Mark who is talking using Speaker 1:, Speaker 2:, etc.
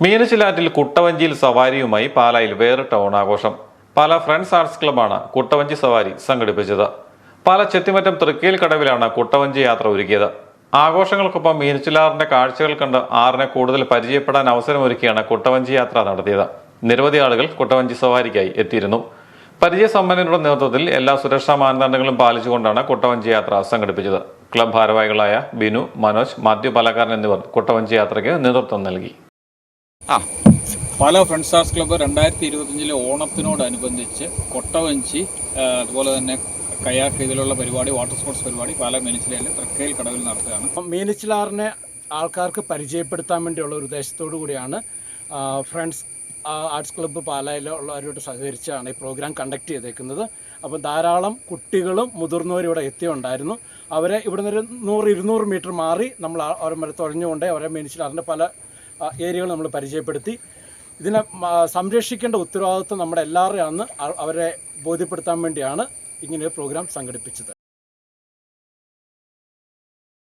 Speaker 1: മീനച്ചിലാറ്റിൽ കുട്ടവഞ്ചിയിൽ സവാരിയുമായി പാലായിൽ വേറിട്ട ഓണാഘോഷം. പാല ഫ്രണ്ട്സ് ആർട്സ് ക്ലബ്ബാണ് കുട്ടവഞ്ചി സവാരി സംഘടിപ്പിച്ചത്. പാല ചെത്തിമറ്റം തൃക്കയിൽ കടവിലാണ് കുട്ടവഞ്ചി യാത്ര ഒരുക്കിയത്. ആഘോഷങ്ങൾക്കൊപ്പം മീനച്ചിലാറിന്റെ കാഴ്ചകൾ കണ്ട് ആറിനെ കൂടുതൽ പരിചയപ്പെടാൻ അവസരമൊരുക്കിയാണ് കുട്ടവഞ്ചി യാത്ര നടത്തിയത്. നിരവധി ആളുകൾ കുട്ടവഞ്ചി സവാരിക്കായി എത്തിയിരുന്നു. പരിചയസമ്പന്നരുടെ നേതൃത്വത്തിൽ എല്ലാ സുരക്ഷാ മാനദണ്ഡങ്ങളും പാലിച്ചുകൊണ്ടാണ് കുട്ടവഞ്ചി യാത്ര സംഘടിപ്പിച്ചത്. ക്ലബ് ഭാരവാഹികളായ ബിനു, മനോജ്, മാത്യു പാലക്കാരൻ എന്നിവർ കുട്ടവഞ്ചി യാത്രയ്ക്ക് നേതൃത്വം നൽകി.
Speaker 2: പാല ഫ്രണ്ട്സ് ആർട്സ് ക്ലബ്ബ് 2025 ഓണത്തിനോടനുബന്ധിച്ച് കൊട്ടവഞ്ചി, അതുപോലെ തന്നെ കയാക്ക്, ഇതിലുള്ള പരിപാടി, വാട്ടർ സ്പോർട്സ് പരിപാടി പാല മീനച്ചിലയിലെ തൃക്കയിൽ കടവിൽ നടത്തുകയാണ്.
Speaker 3: മീനച്ചിലാറിനെ ആൾക്കാർക്ക് പരിചയപ്പെടുത്താൻ വേണ്ടിയുള്ള ഒരു ഉദ്ദേശത്തോടു കൂടിയാണ് ഫ്രണ്ട്സ് ആർട്സ് ക്ലബ്ബ് പാലയിലുള്ളവരോട് സഹകരിച്ചാണ് ഈ പ്രോഗ്രാം കണ്ടക്ട് ചെയ്തേക്കുന്നത്. അപ്പോൾ ധാരാളം കുട്ടികളും മുതിർന്നവരും ഇവിടെ എത്തിയുണ്ടായിരുന്നു. അവരെ ഇവിടെ നിന്ന് 100-200 മീറ്റർ മാറി നമ്മൾ അവരെ തുഴഞ്ഞുകൊണ്ട് അവരെ മീനച്ചിലാറിൻ്റെ പല ഏരിയകൾ നമ്മൾ പരിചയപ്പെടുത്തി. ഇതിനെ സംരക്ഷിക്കേണ്ട ഉത്തരവാദിത്വം നമ്മുടെ എല്ലാവരുടെയാണ്. അവരെ ബോധ്യപ്പെടുത്താൻ വേണ്ടിയാണ് ഇങ്ങനെ ഒരു പ്രോഗ്രാം സംഘടിപ്പിച്ചത്.